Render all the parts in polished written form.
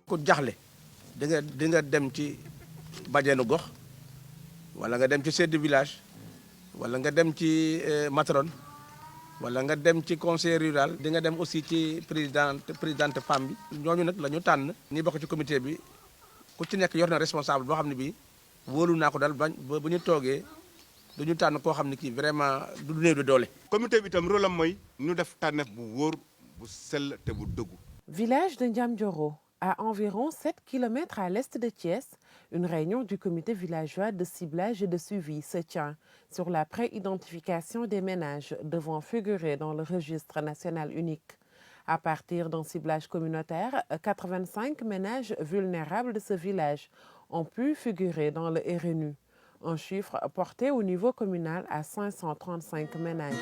ku jaxle di nga dem ci bajenu gox wala nga dem ci chef de village wala nga dem ci matron wala nga dem ci conseil rural di nga dem aussi ci présidente femme bi ñooñu nag la ñu tànn ñi bokk ci comité bi ku ci nekk yor na responsable boo xam ne bii wóolu naa ko daal ba bu ñu toogee duñu tànn koo xam ne kii vraiment du néew de doole. comité bi tam rôle am mooy ñu def tànneef bu wóor bu sell te bu dëggu. Village de Ndiamdioro, à environ 7 km à l'est de Thiès, une réunion du comité villageois de ciblage et de suivi se tient sur la pré-identification des ménages devant figurer dans le registre national unique. À partir d'un ciblage communautaire, 85 ménages vulnérables de ce village ont pu figurer dans le RNU, un chiffre porté au niveau communal à 535 ménages.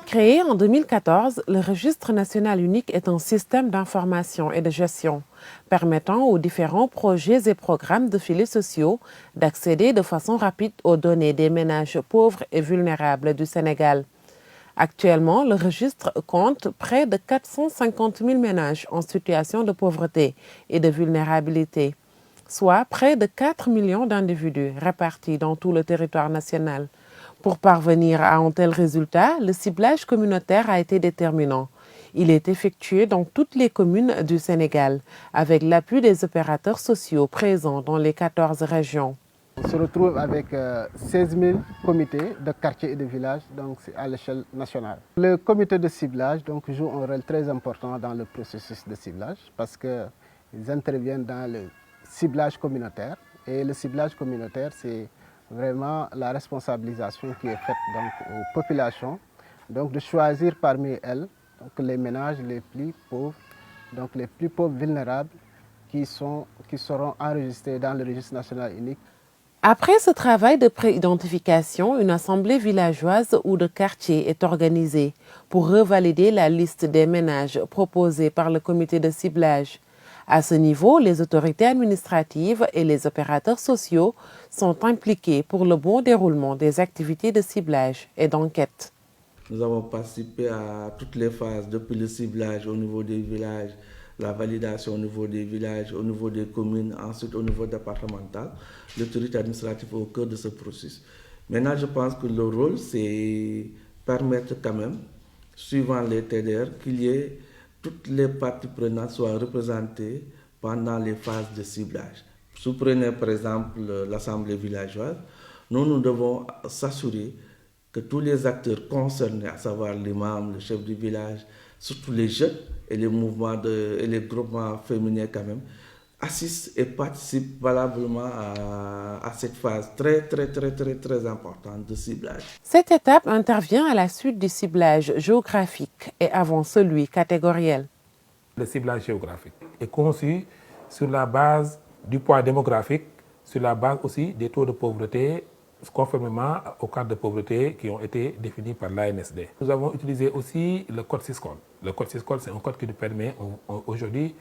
Créé en 2014, le registre national unique est un système d'information et de gestion permettant aux différents projets et programmes de filets sociaux d'accéder de façon rapide aux données des ménages pauvres et vulnérables du Sénégal. Actuellement, le registre compte près de 450 000 ménages en situation de pauvreté et de vulnérabilité, soit près de 4 millions d'individus répartis dans tout le territoire national. Pour parvenir à un tel résultat, le ciblage communautaire a été déterminant. Il est effectué dans toutes les communes du Sénégal, avec l'appui des opérateurs sociaux présents dans les 14 régions. On se retrouve avec 16 000 comités de quartiers et de villages donc à l'échelle nationale. Le comité de ciblage donc, joue un rôle très important dans le processus de ciblage parce qu'ils interviennent dans le ciblage communautaire. Et le ciblage communautaire, c'est vraiment la responsabilisation qui est faite donc, aux populations, donc de choisir parmi elles donc, les ménages les plus pauvres, donc les plus pauvres vulnérables qui seront enregistrés dans le registre national unique. Après ce travail de pré-identification, une assemblée villageoise ou de quartier est organisée pour revalider la liste des ménages proposés par le comité de ciblage. À ce niveau, les autorités administratives et les opérateurs sociaux sont impliqués pour le bon déroulement des activités de ciblage et d'enquête. Nous avons participé à toutes les phases, depuis le ciblage au niveau des villages, la validation au niveau des villages, au niveau des communes, ensuite au niveau départemental. L'autorité administrative est au cœur de ce processus. Maintenant, je pense que le rôle, c'est permettre quand même, suivant les TDR, qu'il y ait toutes les parties prenantes soient représentées pendant les phases de ciblage. Si vous prenez par exemple l'Assemblée villageoise, nous devons s'assurer que tous les acteurs concernés, à savoir l'imam, le chef du village, surtout les jeunes et les mouvements et les groupements féminins quand même, assistent et participent valablement à cette phase très importante de ciblage. Cette étape intervient à la suite du ciblage géographique et avant celui catégoriel. Le ciblage géographique est conçu sur la base du poids démographique, sur la base aussi des taux de pauvreté, conformément aux cartes de pauvreté qui ont été définies par l'ANSD. Nous avons utilisé aussi le code SISCOL. Le code SISCOL, c'est un code qui nous permet aujourd'hui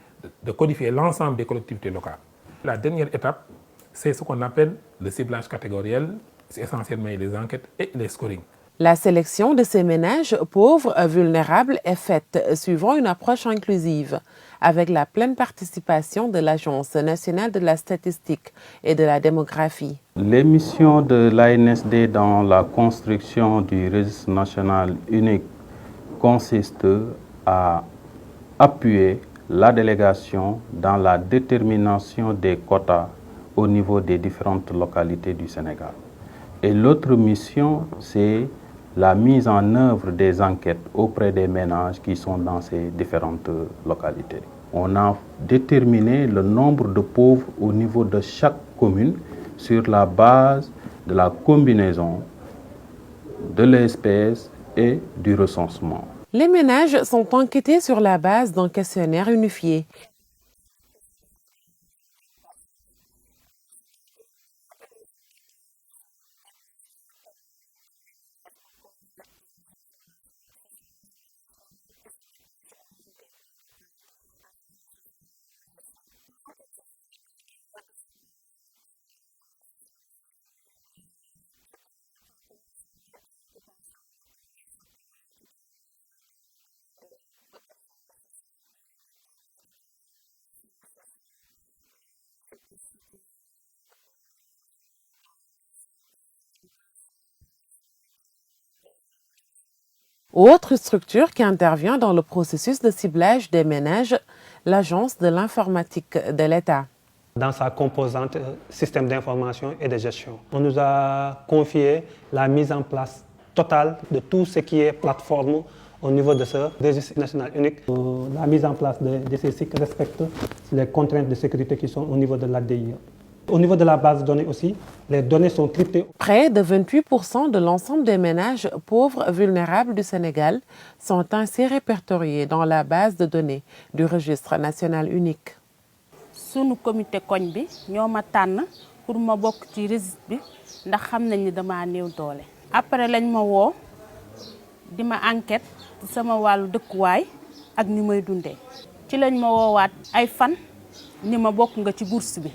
de codifier l'ensemble des collectivités locales. La dernière étape, c'est ce qu'on appelle le ciblage catégoriel, c'est essentiellement les enquêtes et les scorings. La sélection de ces ménages pauvres vulnérables est faite suivant une approche inclusive, avec la pleine participation de l'Agence nationale de la statistique et de la démographie. Les missions de l'ANSD dans la construction du registre national unique consistent à appuyer la délégation dans la détermination des quotas au niveau des différentes localités du Sénégal. Et l'autre mission, c'est la mise en œuvre des enquêtes auprès des ménages qui sont dans ces différentes localités. On a déterminé le nombre de pauvres au niveau de chaque commune sur la base de la combinaison de l'espèce et du recensement. Les ménages sont enquêtés sur la base d'un questionnaire unifié. Autre structure qui intervient dans le processus de ciblage des ménages, l'Agence de l'informatique de l'État. Dans sa composante système d'information et de gestion, on nous a confié la mise en place totale de tout ce qui est plateforme au niveau de ce registre national unique. La mise en place de ces cycles respecte les contraintes de sécurité qui sont au niveau de l'ADI. Au niveau de la base de données aussi, les données sont cryptées. Près de 28% de l'ensemble des ménages pauvres vulnérables du Sénégal sont ainsi répertoriés dans la base de données du registre national unique. Sunu comité koñ bi ñoo ma tànn pour ma bokk ci registre bi ndax xam nañ ni dama néew doole. Après lañ ma woo di ma enquête ci sama wàllu dëkkuwaay ak ni may dundee. Ci lañ ma woowaat ay fan ni ma bokk nga ci bourse bi.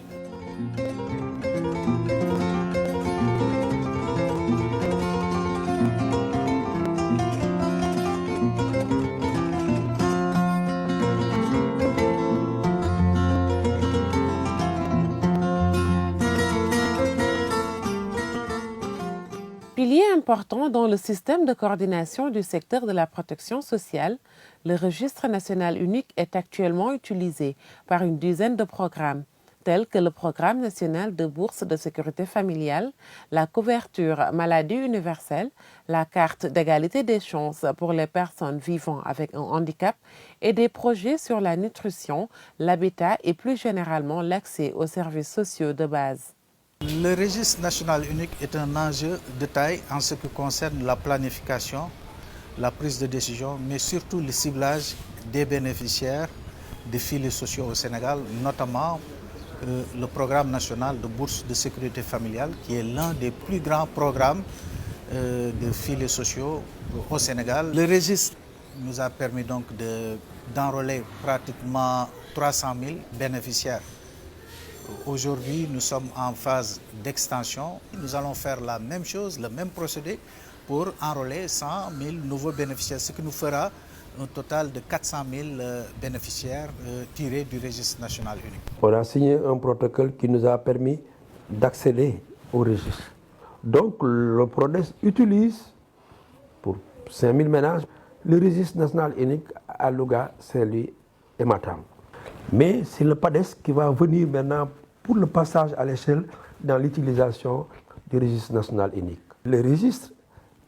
Pilier important dans le système de coordination du secteur de la protection sociale, le registre national unique est actuellement utilisé par une dizaine de programmes, tels que le programme national de bourse de sécurité familiale, la couverture maladie universelle, la carte d'égalité des chances pour les personnes vivant avec un handicap et des projets sur la nutrition, l'habitat et plus généralement l'accès aux services sociaux de base. Le registre national unique est un enjeu de taille en ce qui concerne la planification, la prise de décision, mais surtout le ciblage des bénéficiaires des filets sociaux au Sénégal, notamment le programme national de bourse de sécurité familiale, qui est l'un des plus grands programmes de filets sociaux au Sénégal. Le registre nous a permis donc d'enrôler pratiquement 300 000 bénéficiaires. Aujourd'hui, nous sommes en phase d'extension. Nous allons faire la même chose, le même procédé pour enrôler 100 000 nouveaux bénéficiaires, ce qui nous fera un total de 400 000 bénéficiaires tirés du registre national unique. On a signé un protocole qui nous a permis d'accéder au registre. Donc le PRODES utilise pour 5 000 ménages le registre national unique à Louga, Saint-Louis et Matam. Mais c'est le PADES qui va venir maintenant pour le passage à l'échelle dans l'utilisation du registre national unique. Le registre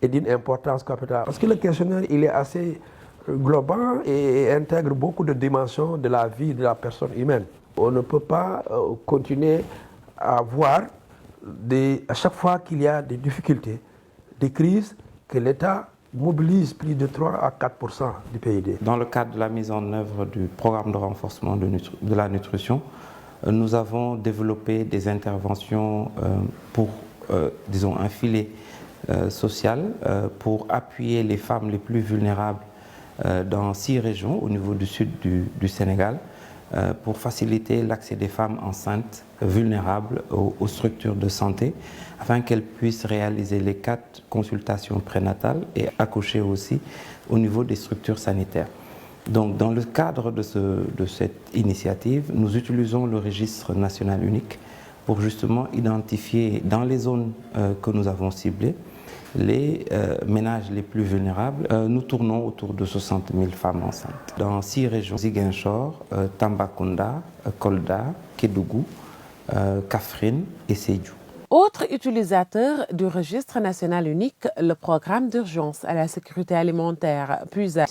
est d'une importance capitale parce que le questionnaire il est assez global et intègre beaucoup de dimensions de la vie de la personne humaine. On ne peut pas continuer à voir à chaque fois qu'il y a des difficultés, des crises, que l'État mobilise plus de 3 à 4% du PIB. Dans le cadre de la mise en œuvre du programme de renforcement de la nutrition, nous avons développé des interventions pour, disons, un filet social pour appuyer les femmes les plus vulnérables dans 6 régions au niveau du sud du Sénégal pour faciliter l'accès des femmes enceintes vulnérables aux structures de santé afin qu'elles puissent réaliser les 4 consultations prénatales et accoucher aussi au niveau des structures sanitaires. Donc, dans le cadre de cette initiative, nous utilisons le registre national unique pour justement identifier dans les zones que nous avons ciblées les ménages les plus vulnérables. Nous tournons autour de 60 000 femmes enceintes. Dans 6 régions, Ziguinchor, Tambacounda, Kolda, Kédougou, Kaffrine et Sédhiou. Autre utilisateur du registre national unique, le programme d'urgence à la sécurité alimentaire PUSA.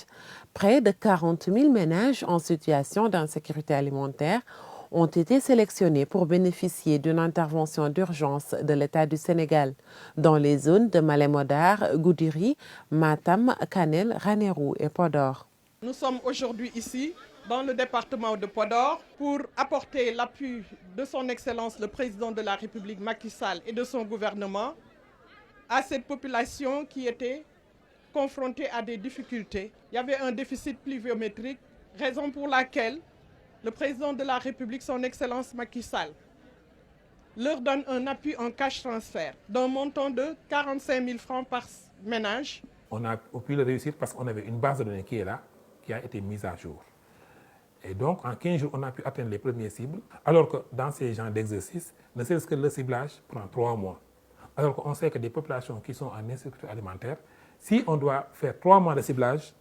Près de 40 000 ménages en situation d'insécurité alimentaire ont été sélectionnés pour bénéficier d'une intervention d'urgence de l'État du Sénégal dans les zones de Malem Hodar, Goudiri, Matam, Kanel, Ranérou et Podor. Nous sommes aujourd'hui ici dans le département de Podor pour apporter l'appui de son Excellence le Président de la République Macky Sall et de son gouvernement à cette population qui était confrontée à des difficultés. Il y avait un déficit pluviométrique, raison pour laquelle le Président de la République, son Excellence Macky Sall, leur donne un appui en cash transfert d'un montant de 45 000 francs par ménage. On a pu le réussir parce qu'on avait une base de données qui est là, qui a été mise à jour. Et donc, en 15 jours, on a pu atteindre les premières cibles, alors que dans ces genres d'exercices, ne serait-ce que le ciblage prend 3 mois. Alors qu'on sait que des populations qui sont en insécurité alimentaire, Si on doit faire 3 mois de ciblage,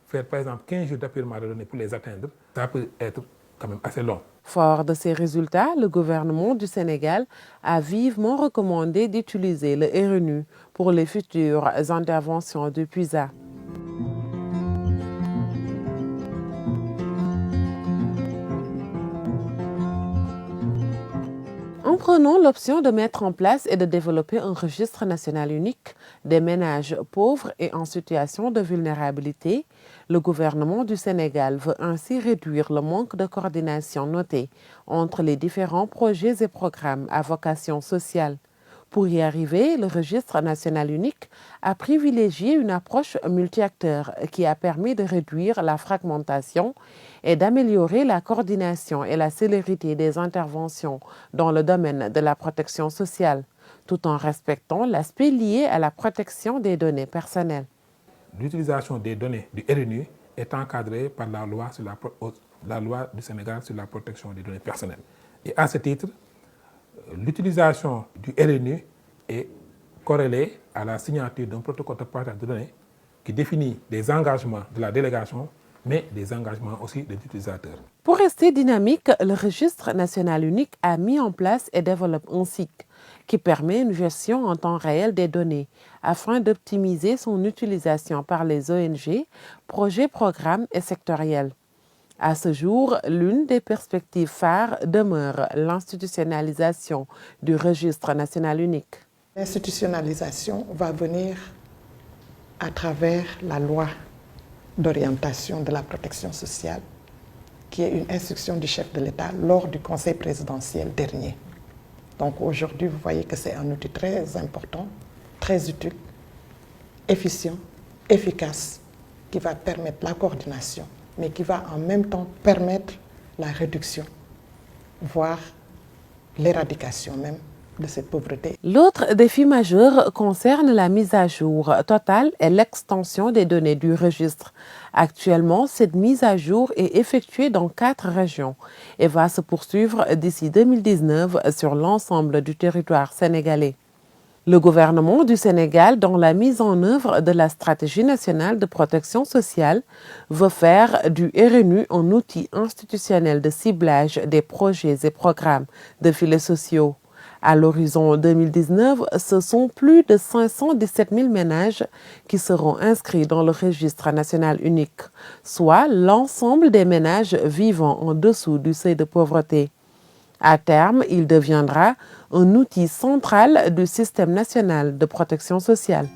faire par exemple 15 jours d'apurement de données pour les atteindre, ça peut être quand même assez long. Fort de ces résultats, le gouvernement du Sénégal a vivement recommandé d'utiliser le RNU pour les futures interventions du PUSA. En prenant l'option de mettre en place et de développer un registre national unique des ménages pauvres et en situation de vulnérabilité, le gouvernement du Sénégal veut ainsi réduire le manque de coordination noté entre les différents projets et programmes à vocation sociale. Pour y arriver, le registre national unique a privilégié une approche multi-acteurs qui a permis de réduire la fragmentation et d'améliorer la coordination et la célérité des interventions dans le domaine de la protection sociale, tout en respectant l'aspect lié à la protection des données personnelles. L'utilisation des données du RNU est encadrée par la loi du Sénégal sur la protection des données personnelles. Et à ce titre, l'utilisation du RNU est corrélée à la signature d'un protocole de partage de données qui définit des engagements de la délégation, mais des engagements aussi des utilisateurs. Pour rester dynamique, le registre national unique a mis en place et développe un site qui permet une gestion en temps réel des données afin d'optimiser son utilisation par les ONG, projets, programmes et sectoriels. À ce jour, l'une des perspectives phares demeure l'institutionnalisation du registre national unique. L'institutionnalisation va venir à travers la loi d'orientation de la protection sociale, qui est une instruction du chef de l'État lors du conseil présidentiel dernier. Donc aujourd'hui, vous voyez que c'est un outil très important, très utile, efficient, efficace, qui va permettre la coordination, mais qui va en même temps permettre la réduction, voire l'éradication même de cette pauvreté. L'autre défi majeur concerne la mise à jour totale et l'extension des données du registre. Actuellement, cette mise à jour est effectuée dans 4 régions et va se poursuivre d'ici 2019 sur l'ensemble du territoire sénégalais. Le gouvernement du Sénégal, dans la mise en œuvre de la stratégie nationale de protection sociale, veut faire du RNU un outil institutionnel de ciblage des projets et programmes de filets sociaux. À l'horizon 2019, ce sont plus de 517 000 ménages qui seront inscrits dans le registre national unique, soit l'ensemble des ménages vivant en dessous du seuil de pauvreté. À terme, il deviendra un outil central du système national de protection sociale.